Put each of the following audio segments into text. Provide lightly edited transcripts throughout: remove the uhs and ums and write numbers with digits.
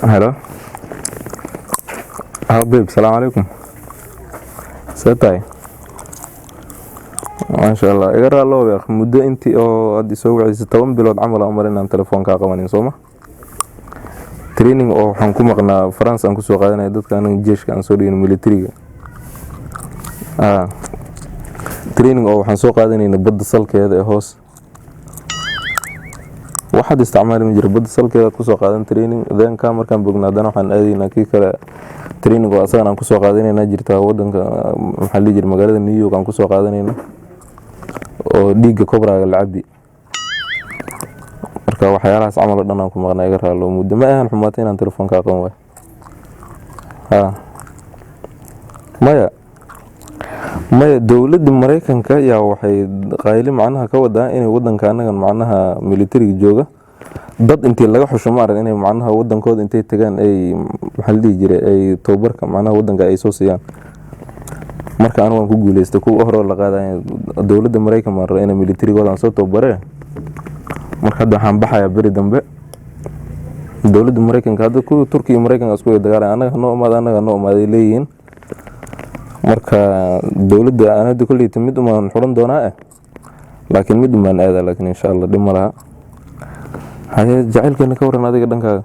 هلا حبيب السلام عليكم ستاي ما شاء الله اقرا الله يا اخي مده انت او ادي سو وعيس 10 bilood camal aan marin aan telefoonka qabanin Soomaa training oo waxaan ku maqnaa France aan ku soo qaadanay dadka aan jeeshka aan soo dhigin militariga training oo waxaan soo qaadanayna badda salkeeda ee hoos waxaad isticmaali ma jiro badda salkeeda ku soo qaadan training then ka markaan bognaadana waxaan aadaynaa kii kale training oo asagan aan ku soo qaadanayna jirta wadanka maxaa la jira magaalada New York aan ku soo qaadanayna oo dhiiga kobraaga lacabi marka waxyaalahaas camal dhan aan ku maqnaa iga raalo muddo ma ahan xumaatay inaan telefoonka aqoon way maya dawladda Mareykanka yaa waxay qayli macnaha ka wadaa inay wadanka anaga macnaha militariga jooga dad intii laga xusho ma aran inay macnaha wadankooda intay tagaan ay maxaa la jiray ay tababarka macnaha wadanka ay soo siiyaan marka aan ku guuleystay ku hore la qaaday dawladda Mareykanka mar inay militarigooda soo tababareen marka hadda waxaan baxayaa bari dambe dawladda Mareykanka hadda ku Turkiga Mareykanka isku dagaalaan anaga noo imaaday leeyihiin marka dawladda aan hadda kulli timid uma xuran doonaa laakiin mid ma aada laakiin insha Allah dhimo laha haye jacaylkeena ka waran adiga dhankaaga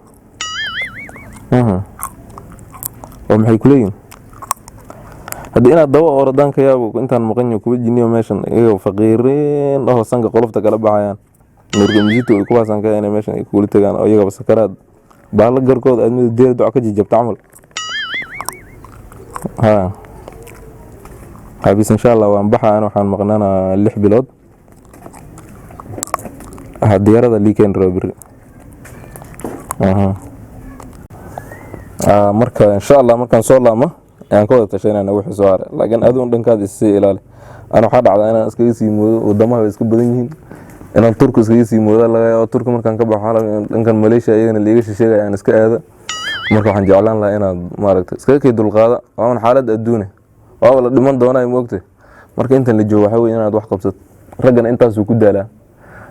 oo maxay ku leeyihiin hadii inaad dawo ordaanka yaabo intaan maqanyo kuwa jiniyo meeshan iyaga faqiireen oo sanka qolofta kala baxayaan nurgamjito ay kuwa sanka inay meeshan ay kula tagaan oo iyaga sakaraad baala garkood aad mid deer duc ka jijabta amal habis insha Allah waan baxaan waxaan maqnaana 6 bilood diyaarada weekend robbery marka insha Allah markaan soo laamo aan ka wada tashanayna wixii soo haray laakiin aduun dhankaada isii ilaali ana waxa dhacday inaan iskaga sii moodo wadamaha isku badan yihiin inaan Turku iskaga sii moodo laga yaabo Turku markaan ka baxo dhankan Malaysia iyagana liiga shisheegay aan iska aado marka waxaan jeclaan lahaa inaad maaragtay iskaga kay dulqaada waan xaalad adduune waa la dhiman doonaa moogtay marka intan la joogo waxa weey inaad wax qabsato raggan intaas ku daalaa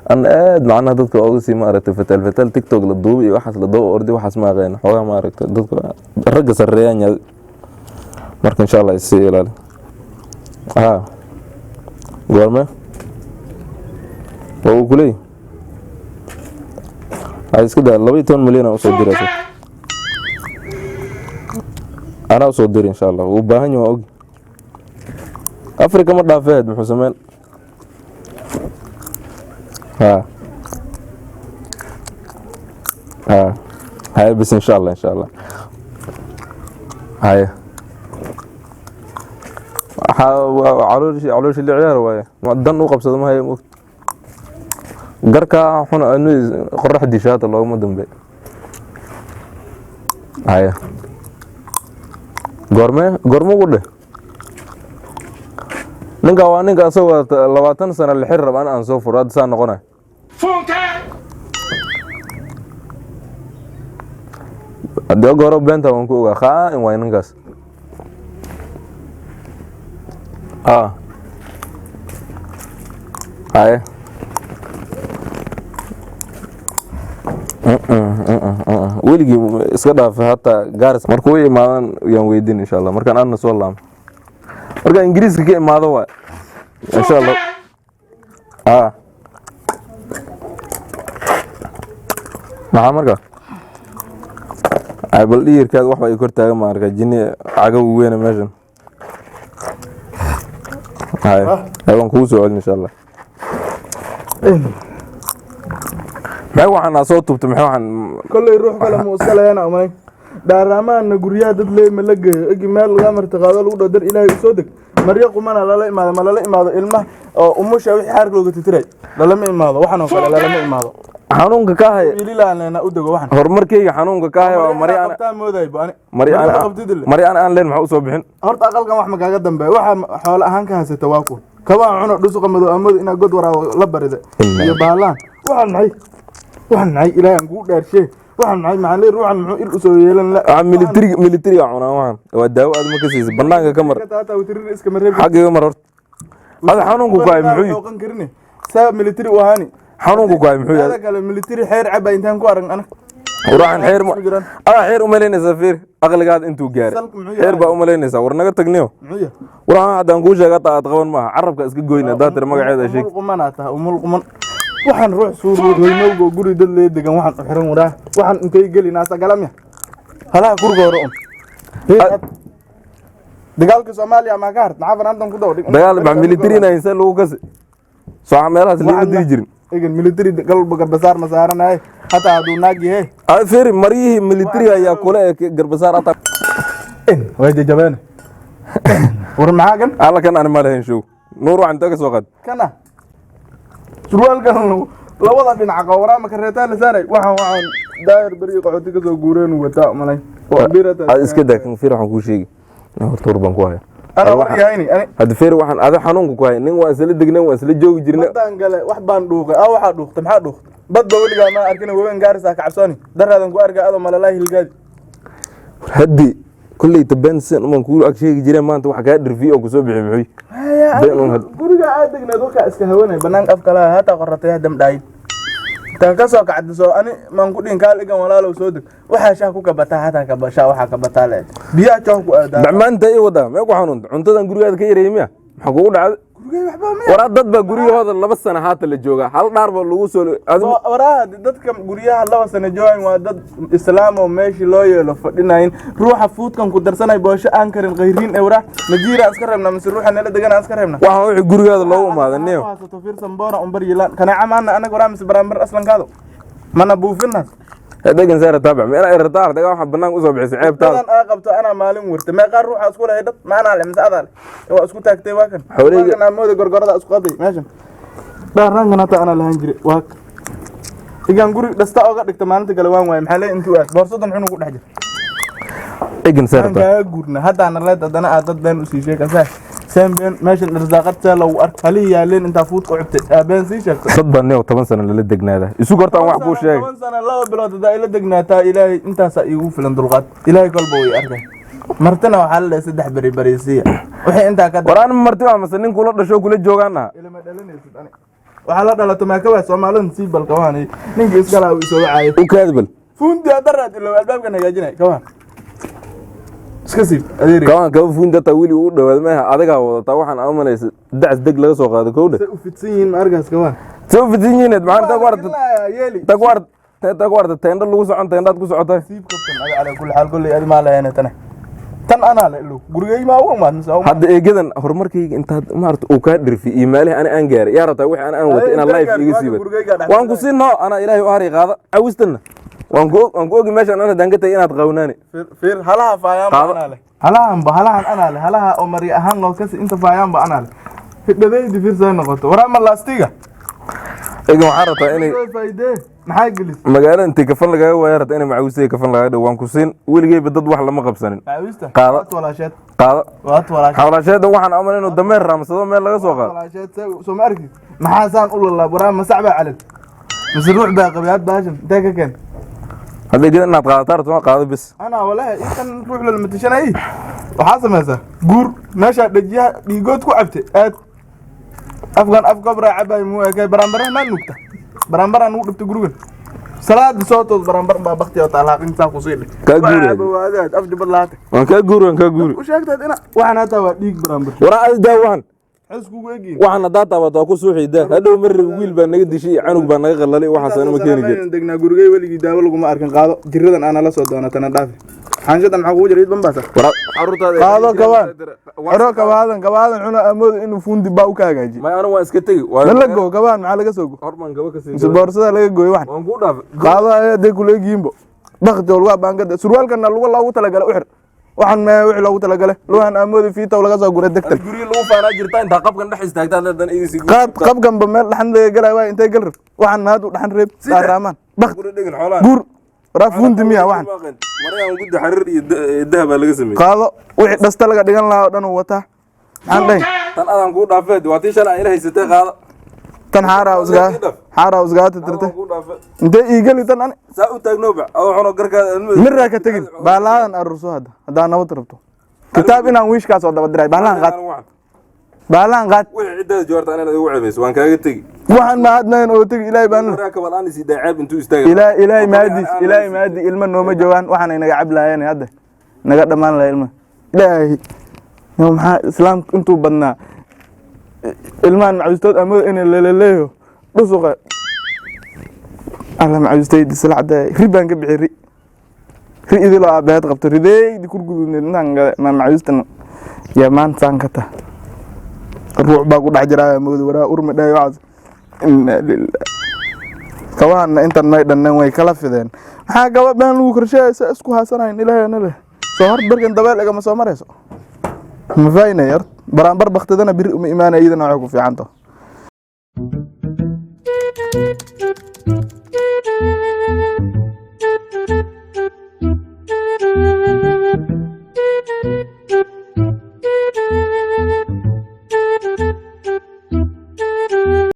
an aad macna dadka oo si maaragtay fatal TikTok la duubay waxaas la doo ordi waxaas ma aqaan xogaa maaragtay dadka ragga sareeyaan marka insha Allah isii ilaali goorma oo kulay ay iska daa 12 milyan oo soo diraysa ana soo diray insha Allah u baahan yahay og Afrika ma dhaafeed muxuu sameeyay هاي بس إن شاء الله هاي علوش اللي عيار وياه دن وقبصة ما هي قركا حنا إنه قرح الدشات الله ما دم بي هاي قرمه قوله نقا سوى 20 سنة الحر أنا أنصوف راد سنة قناه hadii gooro beenta waan ku ogaa khaain waa inankaas haye weligii iska dhaafay hataa gaaris markuu imaadan yaan weydiin insha Allah markaan aadna soo laamo markaan ingiriiska ka imaado waa insha Allah maxaa markaa ay bal dhiirkaad wax ay kor taagan ma arka jinni agaw weyn meeshan ayaan ku soo celin insha Allah waxaan soo tubtay waxaan kulay ruux kale ma iska leeyana umay dhaaramaana guryaha dad leey ma la geeyo igi meel laga martaqaado lagu dhadar Ilaahay soo deg maryo qumana la imaado ilmaha oo umusha wixii xaarka looga titiray lama imaado waxaan oo kale lama imaado xanuunka ka hay ilaalayna u dago waxan horumarkayga xanuunka ka hay waa Mariana aan leen maxaa u soo bixin horta aqalkan wax ma kaaga dambeeyo waxa xoolo ahaan ka haysata waa ku kaba cuno dhusuqa madow amad ina god waraawo la barida iyo baalaan waxan Ilaahay aan ku dhaarshay waxan macaan ruuxan muxuu il u soo yeelan la military cunaa waxan waa daawo aad ma ka siisay banaanka ka mar xaqiiqa mar horta hada xanuunku ka hay muxuu qan karine saa military u ahaani xanuunku ku hay muxuu yahay kale military xeer caba intaan ku arag ana quraan xeer u malaynaysa fiir aqligaad intuu gaaray xeer baa u malaynaysa war naga tagniyo quraan hadaan ku sheegay aad qaban maaha carabka iska goyna daatir magaceeda sheeg umul quman waxaan ruux suurooynowgo guri dad lee degan waxaan u xiran waraa waxaan intay gelinaa sagalamya halaha kurgooro dagaalka Soomaaliya ma ka hart maxaa antan ku dawdig dagaal ba military inaysan lagu kasi soo meelahaas loo diri jirin egan military galba garbasaar ma saaranay hata haduu naag yahay ay fiir mariyii military ayaa kula garbasaar ata way jabaan war maagan alla kan aan ma lahayn show nuur waxaan taga soo qad kana surwaalkan labada dhinac qowra ma ka reetaan la saaray waxaan daayir bari qoxoti ka soo guureen wata malay oo birata iska daakan fiir waxaan ku sheegi horta urban ku haya ana wariyayni hada fiir waxaan ada xanuunku ku hay nin waa isla degnaa waa isla joogi jirnaa badaan gale wax baan dhuuqay waxa dhuuqtay maxaa dhuuqtay badba waliga ma arkin weyn gaarisa ka cabsani daraadan ku arga ado malalahi hilgaad haddi kulli tabansan uma ku ag sheegi jireen maanta wax ka dhirfi oo ku soo bixi muxuu guriga aad degnaad waxa iska hawanay banaan af kala hata qoratay dam dhaay ta ka soo kacdiso ani man ku dhin kaal igan walaalow soo deg waxa shaah ku kabata hata ka basha waxa ka bataale biya joog ku aada dhamaanta ay wada ma ku xanuunta cuntadan gurigaada ka yareeyay maxaa kugu dhacday guriga waxba ma wara dad ba guriyahooda 2 sano haata la jooga hal dhaar ba lagu soo wara dadka guriyaha 2 sano joogan waa dad islaam oo meeshii loo yeelo fadhinayn ruuxa fuudkan ku darsanay boosho aan karin qayriin ee wara najiira aska reebna mise ruuxa nala degan aska reebna waxa wixii gurigaada loogu imaadanay waxa soo fiirsan boora umbar yilaan kana amaana anaga wara mise barambar aslan kaado mana buufinnas degan saar taabac ma ina irtaar daga waxa banaan u soo bixisay ceebtaada aan qabto ana maalin warta ma qaar ruuxa isku leeyahay dad maana le mise adal waa isku taagtay waa kan xooliga mooda gorgorada isku qaday meeshan dhaarangana ta ana lahan jire waa igan guri dhasta oo ga dhigta maalinta kale waan waay maxaa leeyahay intuu aad boorsadan xunu ku dhex jir degan saar ka gurna hadda ana leed dana aad dad been u sii sheekaysaa سامبين ماشي الرزاقات لو أركلي يالين أنت فوت قعدت بين سيشك صدق إنه 8 سنة اللي دقنا هذا يسوق أرتاح واحد بوش شيء 8 سنة لا بلاد ده إلى دقنا تا إلهي أنت سأيقو في الاندلغات إلهي قلبوي أرجع مرتنا وحل سدح بريسية وحين أنت كده ورانا مرتنا مثلا كل هذا شو كل جوعنا إلى ما دلني أنا وحلا دلت ما كوا سومالن سيب الكواني نيجي إسقلا ويسوي عايف وكاذبل فوندي أدرت إلا الباب كان يجينا كوان iskasiib kaan ka fuunda tawili u dhawaad ma adaga wada waxaan amanaysa dac deg laga soo qaado kowda u fidsiin markaas ka waan soo fidsiin maxaan ta warta teenda lagu socon teendaad ku socotay siib kabtan ada ala kulli xaal kulli adi ma lahayn tan ana la ilo gurigay ma ugu maad mise hadda eegadan horumarkayga intaad maarta uu ka dhirfi iimaalaha ana aan gaaray yaa rabtaa wixii aan wata inaan live iga siibo waan ku siinno ana ilaahay u hari qaada awistana waan ku ogi meeshan ana dangatay inaad qawnaani fiir halaha faayaan ana leh halahan ana leh halaha oo mari ahaan loo kasi inta faayaan ba ana leh fidadaydi fiirsan noqoto wara ma laastiga eega waxaan rabtaa inay maxay gelis magaalada intii kafan laga waayo rabtaa inay macawisay kafan laga dhaw waan ku siin weligeyba dad wax lama qabsanin macawista qaada walaasheed waad walaasheed waxaan aman inuu dameer raamsado meel laga soo qaado walaasheed soo ma arki maxaa saan u lalaab wara ma sacba calad mise ruux baa qabiyaad baashan intee ka keen هذا كده إنها تقاطر تما قاضي بس أنا ولا كان نروح للمتشان أي وحاسم هذا جور نشأ دجيا بيجود كعبته أفغان برا عباي مو كي برامبرة ما نكتة برامبرة نقول بتجرون صلاة صوت برامبرة ما بختي وطلع إنسان قصير كجور هذا أفضل بالله وان كجور وش هكذا أنا وأنا توا ديك برامبرة ورا داوان waxaan daataa wada ku soo xiidaa hadhow mar wiil baa naga dishay canug baa naga qallalay waxaan ma keeni jirin degnaa gurigay waligii daawo lagu ma arkin qaado jiradan ana la soo doonatana dhaafi xaanshada maxaa kugu jiray banbaasa carruurtaada qaado kabaadan xuna amood inuu fuundi baa u ka hagaaji ma ana waan iska tagi la go kabaan maxaa laga soo go horman gaba ka sii boorsada laga gooy wax waan ku dhaaf qaado ay kuleegiimbo baqti walba baangada surwaalkana lagu talagalay u xir waxaan ma wixii loogu talagalay luuhan amoodi fiita laga soo guray degtal guriga lagu faanaa jirta inta qabkan dhex istaagtaa hadan igisi qabkan ba meel dhaxan laga galay waa intay gal rab waxaan maad u dhaxan reeb daaraaman baqti guri dhigan xoolaha gur rafuundi miya waxaan marayaan gudda xariir iyo dahab baa laga sameeyay qaado wixii dhasta laga dhigan lahaa dhan uu wataa maxaan dhahay tan adan ku dhaafeed waa tii shalay ilaahay sitay qaado tan xaaraa usgaa tirtay intee iigali tan ani saa u taagnooba oo xono garkaada mirra ka tagin baalaadan arurso haddaa nabad rabto kitaab inaan wiishkaas oo daba diray baalaan qaad wixii ciddada joorta anana igu ceebayso waan kaaga tegi waxaan ma hadnayn oo tagi ilaahay baan waraaka walaan si daacab intuu istaagay ilaahay maadi ilma nooma joogan waxaan inaga cablaayeen hadda naga dhamaan la ilma ilaahay maxaa islaamku intuu badnaa ilmaan macbuustood amood in la leeyo dhusuqa alla macbuustoyd salacda ribaan ka bixiri ri idilo aabaad qabto rideeydi kurgudunaan ma macbuustan ya maan sankata ruux baa ku dhax jiraa amood waraa urma dhaay waas inna lillahi kawaana intan may dhanaan way kala fideen maxaa gabadhan lagu korsheeyay isku haasanayn ilaahayna leh soo hor barkan dabeel iga ma soo marayso ma faayna yar baraanbar baktadana bir uma iimaanayidana waxay ku fiicanto